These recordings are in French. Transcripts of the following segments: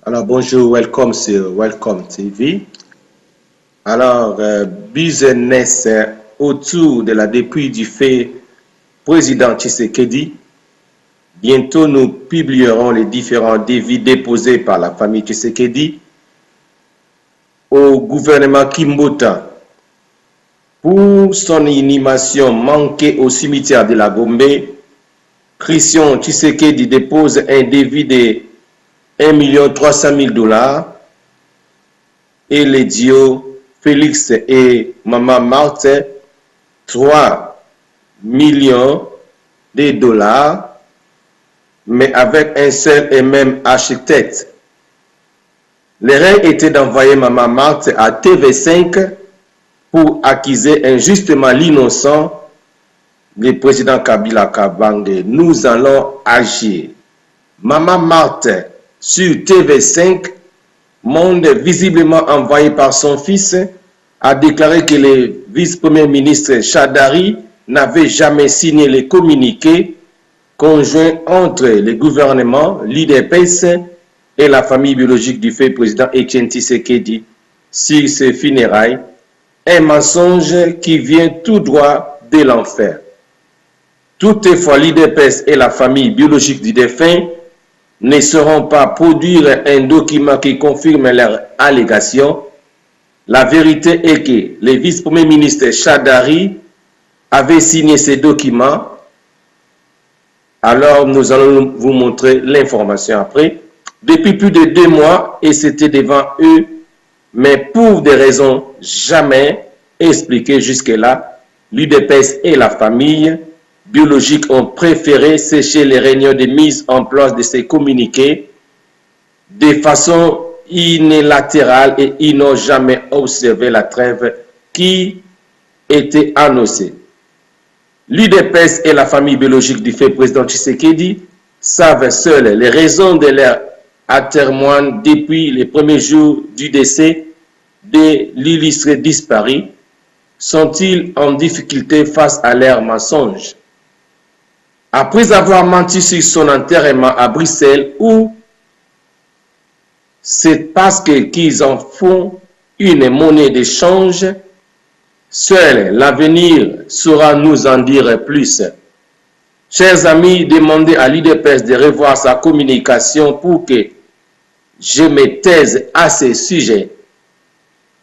Alors bonjour, welcome sur Welcome TV. Alors, business autour de la dépouille du fait président Tshisekedi. Bientôt nous publierons les différents dévis déposés par la famille Tshisekedi au gouvernement Kimbuta pour son inhumation manquée au cimetière de la Gombe. Christian Tshisekedi dépose un dévis de 1 300 000 $, et les dios Félix et Maman Marthe 3 millions de $, mais avec un seul et même architecte. Le rêve était d'envoyer Maman Marthe à TV5 pour accuser injustement l'innocent, le président Kabila Kabange. Nous allons agir. Maman Marthe sur TV5, monde visiblement envoyé par son fils, a déclaré que le vice-premier ministre Chadari n'avait jamais signé les communiqués conjoints entre le gouvernement, l'UDPS et la famille biologique du fait président Etienne Tshisekedi sur ses funérailles. Un mensonge qui vient tout droit de l'enfer. Toutefois, l'UDPS et la famille biologique du défunt ne sauront pas produire un document qui confirme leur allégation. La vérité est que le vice-premier ministre Chadari avait signé ces documents. Alors, nous allons vous montrer l'information après. Depuis plus de 2 mois, et c'était devant eux, mais pour des raisons jamais expliquées jusque-là, l'UDPS et la famille biologiques ont préféré sécher les réunions de mise en place de ces communiqués de façon unilatérale et ils n'ont jamais observé la trêve qui était annoncée. L'UDPS et la famille biologique du fait président Tshisekedi savent seuls les raisons de leur attermoine depuis les premiers jours du décès de l'illustré disparu. Sont-ils en difficulté face à leurs mensonges? Après avoir menti sur son enterrement à Bruxelles, où c'est parce qu'ils en font une monnaie d'échange, seul l'avenir saura nous en dire plus. Chers amis, demandez à l'UDPS de revoir sa communication pour que je me taise à ce sujet.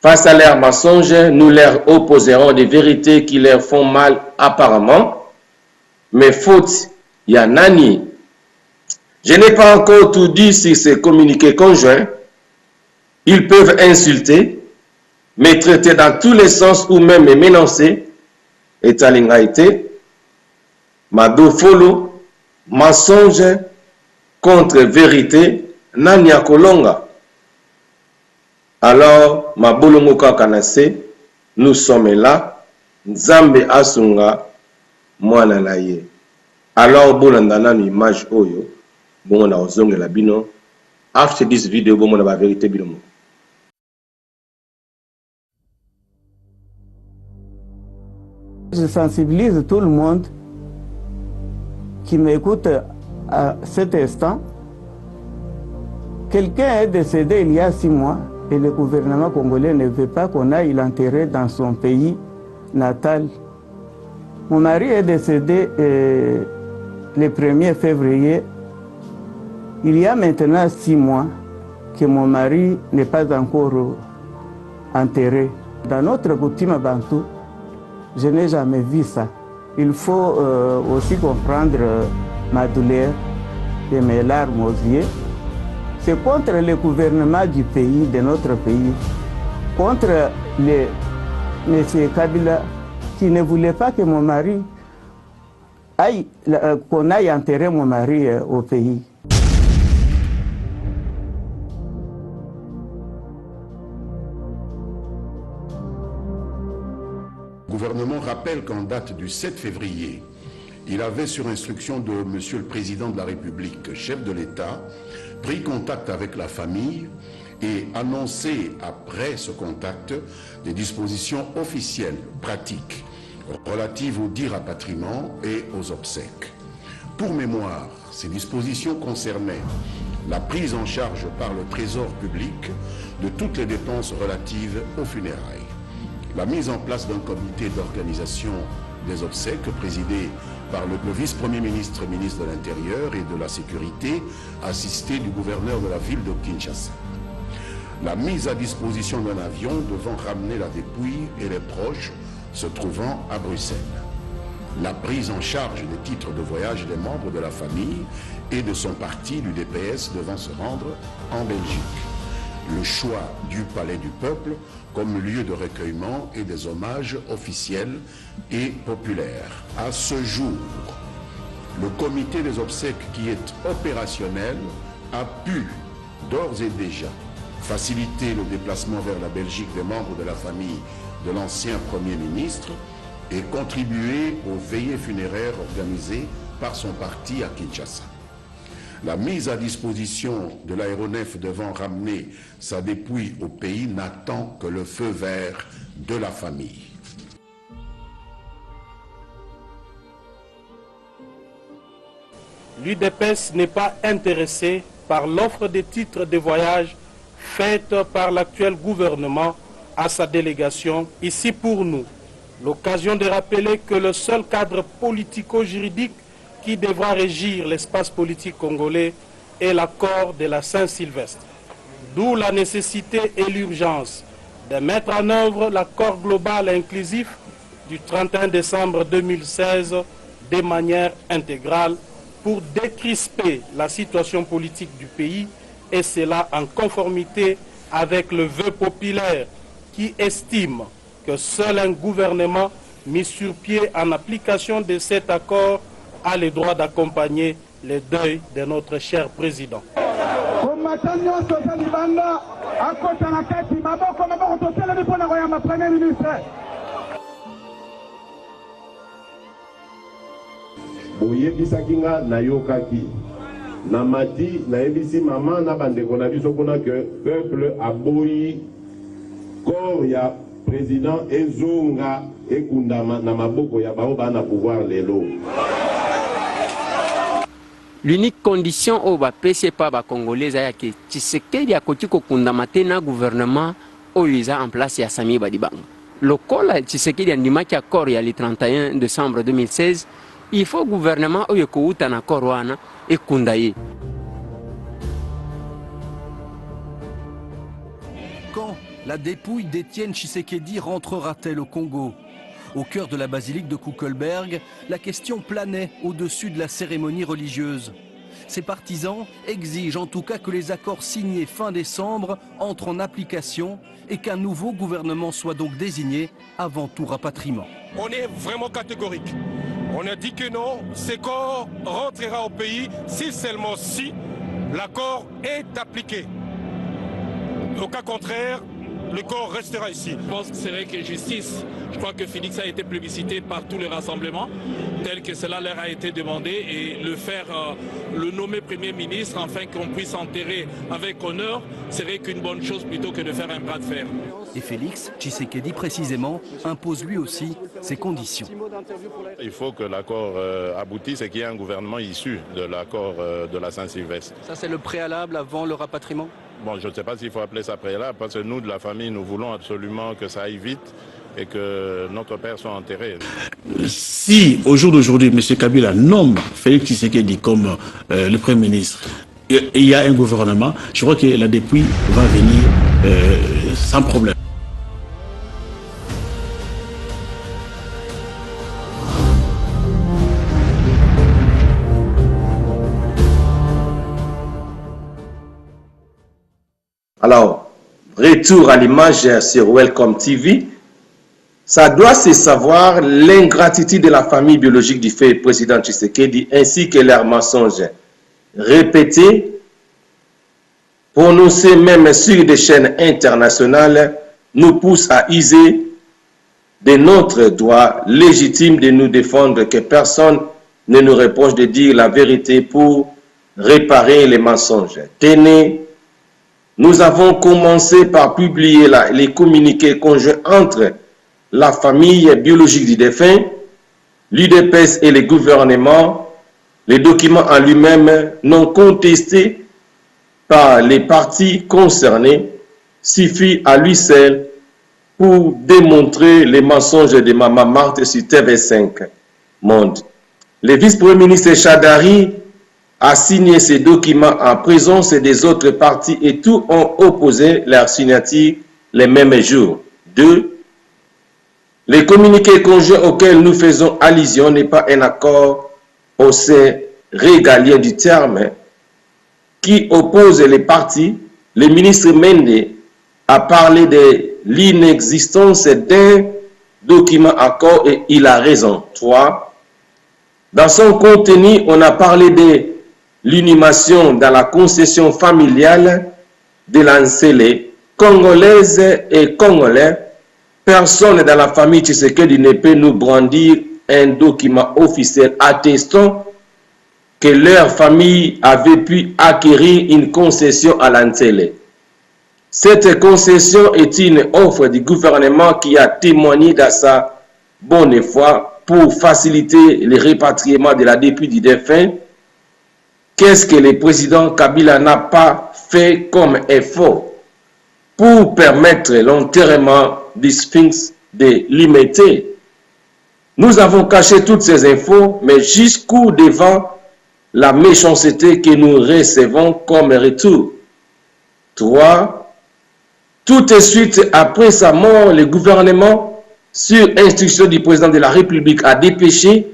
Face à leurs mensonges, nous leur opposerons des vérités qui leur font mal apparemment. Mais faute, il y a nani. Je n'ai pas encore tout dit sur ces communiqués conjoints. Ils peuvent insulter, me traiter dans tous les sens ou même me menacer. Et talingaïté, mado follow, mensonge contre vérité, nanya kolonga. Alors, ma bolongoka kanase, nous sommes là, Nzambe asunga, mwana na ye. Alors, bolandana une image oyo, bon na ozonge la bino. After this video, bon na ba vérité bino. Je sensibilise tout le monde qui m'écoute à cet instant. Quelqu'un est décédé il y a 6 mois et le gouvernement congolais ne veut pas qu'on aille l'enterrer dans son pays natal. Mon mari est décédé le 1er février. Il y a maintenant 6 mois que mon mari n'est pas encore enterré. Dans notre coutume bantou, je n'ai jamais vu ça. Il faut aussi comprendre ma douleur et mes larmes aux yeux. C'est contre le gouvernement du pays, de notre pays, contre M. Kabila, qui ne voulait pas que mon mari aille, qu'on aille enterrer mon mari au pays. Le gouvernement rappelle qu'en date du 7 février, il avait, sur instruction de Monsieur le Président de la République, chef de l'État, pris contact avec la famille et annoncé après ce contact des dispositions officielles, pratiques, relatives au dit rapatriement et aux obsèques. Pour mémoire, ces dispositions concernaient la prise en charge par le Trésor public de toutes les dépenses relatives aux funérailles, la mise en place d'un comité d'organisation des obsèques présidé par le vice-premier ministre, ministre de l'Intérieur et de la Sécurité, assisté du gouverneur de la ville de Kinshasa. La mise à disposition d'un avion devant ramener la dépouille et les proches se trouvant à Bruxelles. La prise en charge des titres de voyage des membres de la famille et de son parti, l'UDPS, devant se rendre en Belgique. Le choix du Palais du Peuple comme lieu de recueillement et des hommages officiels et populaires. À ce jour, le comité des obsèques qui est opérationnel a pu d'ores et déjà faciliter le déplacement vers la Belgique des membres de la famille de l'ancien Premier ministre et contribuer aux veillées funéraires organisées par son parti à Kinshasa. La mise à disposition de l'aéronef devant ramener sa dépouille au pays n'attend que le feu vert de la famille. L'UDPS n'est pas intéressé par l'offre des titres de voyage faite par l'actuel gouvernement à sa délégation. Ici pour nous, l'occasion de rappeler que le seul cadre politico-juridique qui devra régir l'espace politique congolais est l'accord de la Saint-Sylvestre. D'où la nécessité et l'urgence de mettre en œuvre l'accord global et inclusif du 31 décembre 2016 de manière intégrale pour décrisper la situation politique du pays, et cela en conformité avec le vœu populaire qui estime que seul un gouvernement mis sur pied en application de cet accord a le droit d'accompagner le deuil de notre cher président. Boyebisaki nga nayokaki namati nayebisi mama na bandeko na biso kuna que peuple aboyi corps ya président ezonga ekundama na maboko ya bao bana pouvoir lelo. L'unique condition au bapesi pa ba congolais ya ke Tshisekedi akoti kokundama te na gouvernement oyo eza en place ya Sami Badibanga. Lokola Tshisekedi andimaki accord ya le 31 décembre 2016, il faut gouvernement oyo kouta na accord wana ekunda ye. Quand la dépouille d'Étienne Tshisekedi rentrera-t-elle au Congo? Au cœur de la basilique de Kuckelberg, la question planait au-dessus de la cérémonie religieuse. Ses partisans exigent en tout cas que les accords signés fin décembre entrent en application et qu'un nouveau gouvernement soit donc désigné avant tout rapatriement. On est vraiment catégorique. On a dit que non, ce corps rentrera au pays si seulement si l'accord est appliqué. Au cas contraire, le corps restera ici. Je pense que c'est vrai que justice, je crois que Félix a été plébiscité par tous les rassemblements, tel que cela leur a été demandé, et le nommer Premier ministre, afin qu'on puisse enterrer avec honneur, serait qu'une bonne chose plutôt que de faire un bras de fer. Et Félix Tshisekedi, précisément, impose lui aussi ses conditions. Il faut que l'accord aboutisse et qu'il y ait un gouvernement issu de l'accord de la Saint-Sylvestre. Ça, c'est le préalable avant le rapatriement? Bon, je ne sais pas s'il faut appeler ça préalable, parce que nous, de la famille, nous voulons absolument que ça aille vite et que notre père soit enterré. Si, au jour d'aujourd'hui, M. Kabila nomme Félix Tshisekedi comme le Premier ministre, et il y a un gouvernement, je crois que la dépouille va venir sans problème. Alors, retour à l'image sur Welcome TV. Ça doit se savoir l'ingratitude de la famille biologique du fait président Tshisekedi ainsi que leurs mensonges répétés, prononcés même sur des chaînes internationales, nous poussent à user de notre droit légitime de nous défendre, que personne ne nous reproche de dire la vérité pour réparer les mensonges. Tenez, nous avons commencé par publier les communiqués conjoints entre la famille biologique du défunt, l'UDPS et les gouvernements. Les documents en lui-même non contestés par les parties concernées suffit à lui seul pour démontrer les mensonges de Maman Marthe sur TV5 Monde. Le vice-premier ministre Chadari a signé ces documents en présence des autres partis et tous ont opposé leur signature les mêmes jours. 2. Les communiqués conjoints auxquels nous faisons allusion n'est pas un accord au sein régalien du terme qui oppose les partis. Le ministre Mende a parlé de l'inexistence d'un document accord et il a raison. 3. Dans son contenu, on a parlé de l'inhumation dans la concession familiale de l'Ancélé, congolaise et congolais. Personne dans la famille Tshisekedi ne peut nous brandir un document officiel attestant que leur famille avait pu acquérir une concession à l'Ancélé. Cette concession est une offre du gouvernement qui a témoigné de sa bonne foi pour faciliter le rapatriement de la dépouille du défunt. Qu'est-ce que le président Kabila n'a pas fait comme effort pour permettre l'enterrement du Sphinx de l'Imité? Nous avons caché toutes ces infos, mais jusqu'où devant la méchanceté que nous recevons comme retour. 3. Tout de suite après sa mort, le gouvernement, sur instruction du président de la République, a dépêché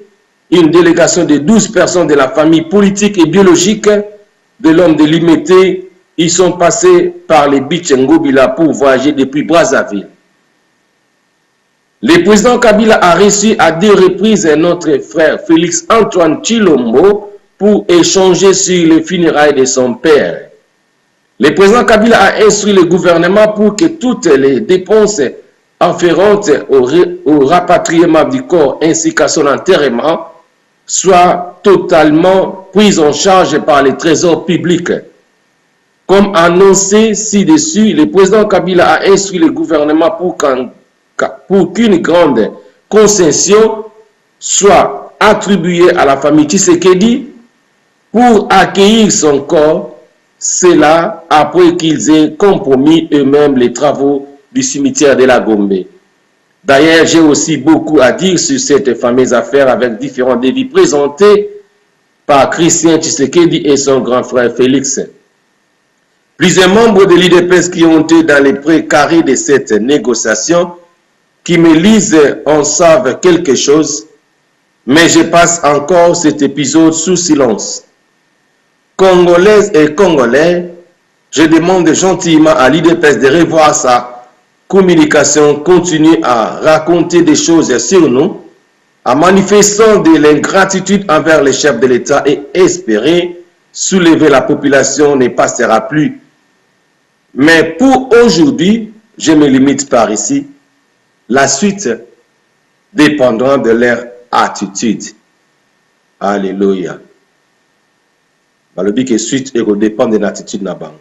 une délégation de 12 personnes de la famille politique et biologique de l'homme de l'Imité. Ils sont passés par les Bichengobila pour voyager depuis Brazzaville. Le président Kabila a reçu à 2 reprises notre frère Félix Antoine Tshilombo pour échanger sur les funérailles de son père. Le président Kabila a instruit le gouvernement pour que toutes les dépenses afférentes au rapatriement du corps ainsi qu'à son enterrement soient totalement prises en charge par les trésors publics. Comme annoncé ci-dessus, le président Kabila a instruit le gouvernement pour qu'une grande concession soit attribuée à la famille Tshisekedi pour accueillir son corps, cela après qu'ils aient compromis eux-mêmes les travaux du cimetière de la Gombe. D'ailleurs, j'ai aussi beaucoup à dire sur cette fameuse affaire avec différents devis présentés par Christian Tshisekedi et son grand frère Félix. Plusieurs membres de l'UDPS qui ont été dans les précarés de cette négociation, qui me lisent en savent quelque chose, mais je passe encore cet épisode sous silence. Congolaises et Congolais, je demande gentiment à l'UDPS de revoir sa communication, continue à raconter des choses sur nous, en manifestant de l'ingratitude envers les chefs de l'État et espérer soulever la population ne passera plus. Mais pour aujourd'hui, Je me limite par ici. La suite dépendra de leur attitude. Alléluia. Le but que suite dépend de l'attitude de banque.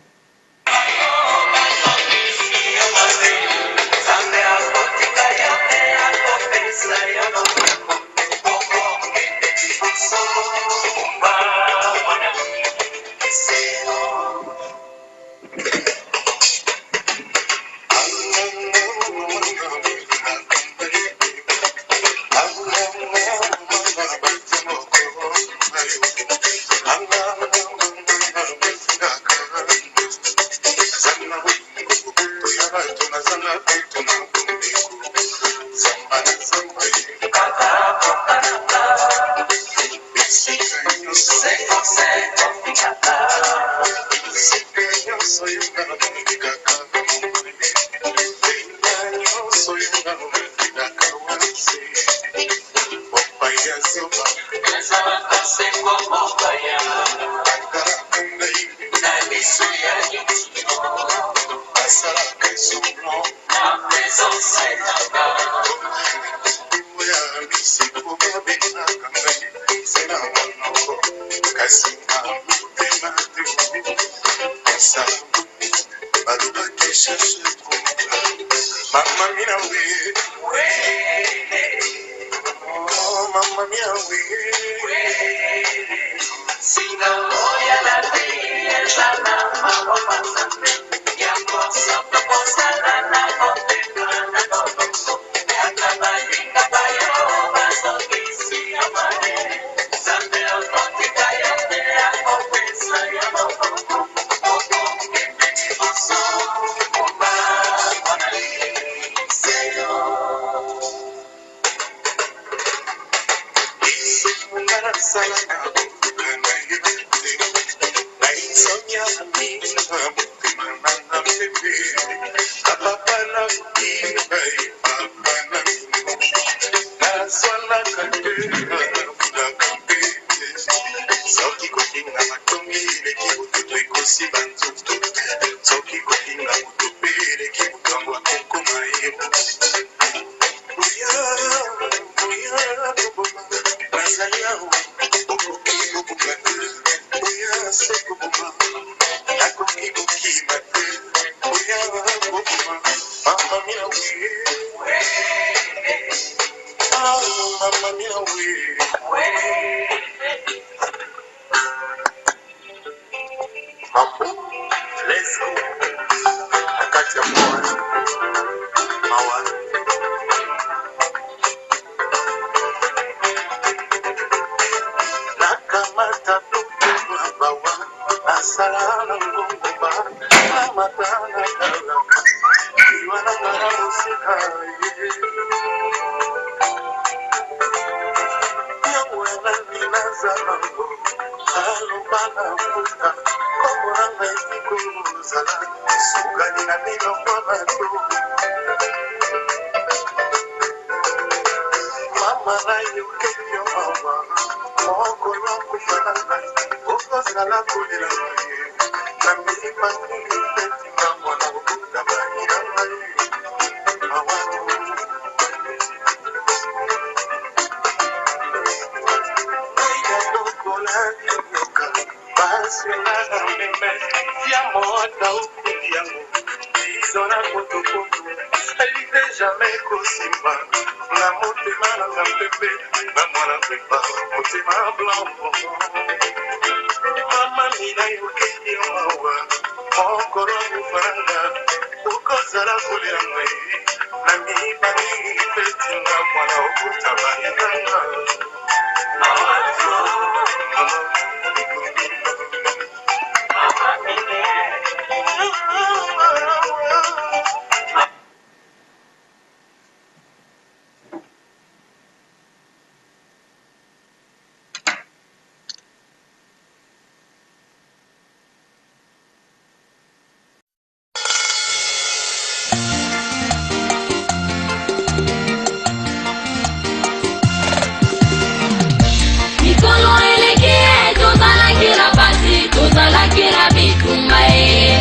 Tozalaki na bitumba ye,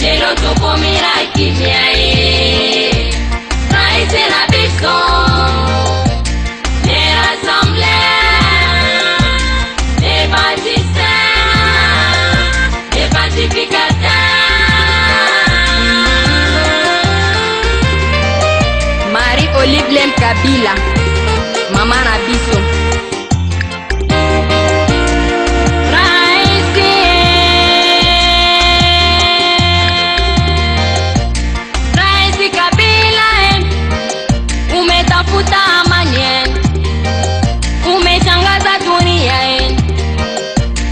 lelo tokomira kimia ye. Kabila, mama na biso. Raisi Kabila, umetafuta amani, umeshangaza dunia,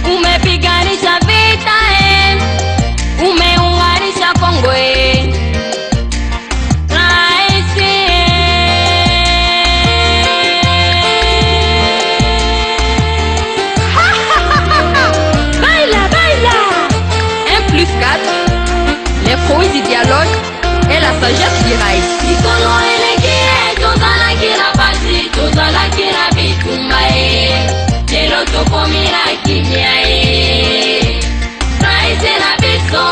umepiganisha vita, umeunganisha Kongo. Les fruits du dialogue et la sagesse du raïs. Mikolo elekie, tozala kila basi, tozala kila bitumbae. Lelo tokomira kinyae. Raïs et la biso,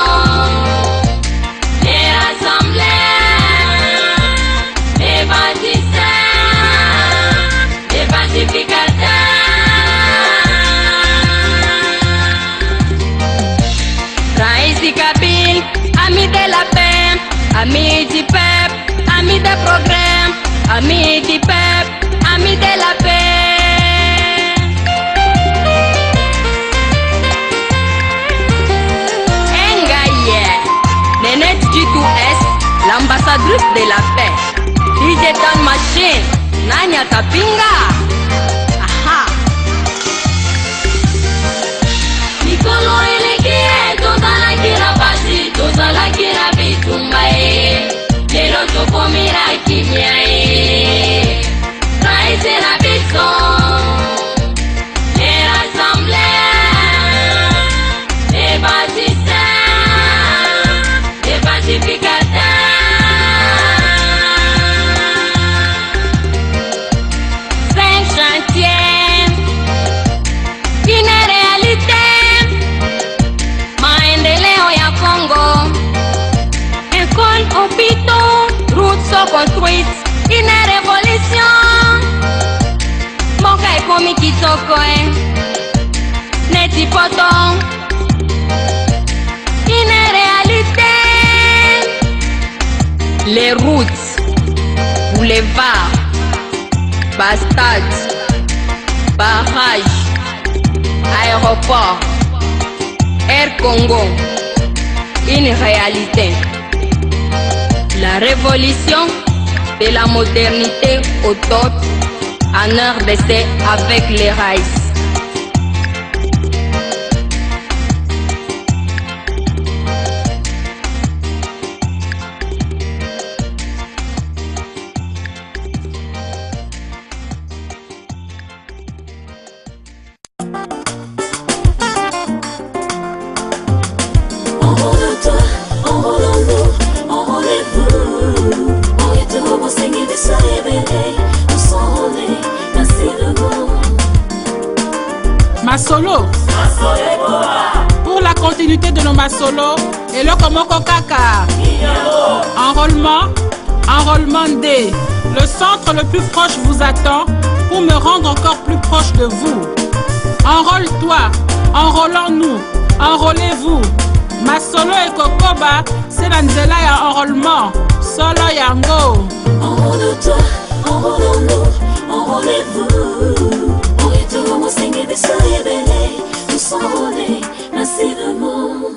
les rassemblés, les bâtisseurs, les pacificateurs. Raisi Kabila, ami de la paix, ami du peuple, ami des progrès, ami du peuple, ami de la paix. Engaye, Nénette du Tout-Est, l'ambassadrice de la paix. DJ Don Machine, Nanya Tapinga. Aha. Mikolo elekie, tozala kila basi, tozala kila bitumbae. Lelo tokomira kinyae. Raïs et la biso, les rassemblés, les bâtisseurs, les pacificateurs. Cinq chantiers, une réalité. Maendeleo ya Congo, école, hôpitaux, routes sont construites, une révolution. Moka ekomi kitoko, neti poto, une réalité. Les routes, boulevards, stades, barrages, aéroports, Air Congo, une réalité. La révolution de la modernité au top, en RDC avec les raïs. Masolo. Pour la continuité de nos Masolo et le Komoko Kaka. Enrôlement D. Le centre le plus proche vous attend pour me rendre encore plus proche de vous. Enrôle-toi, enrôlons-nous, enrôlez-vous. Masolo et Kokoba, c'est la nzela ya enrôlement. Solo yango. Enrôle-toi, enrôlons-nous, enrôlez-vous. Mosenge de soyebele, nous s'enrôler massivement.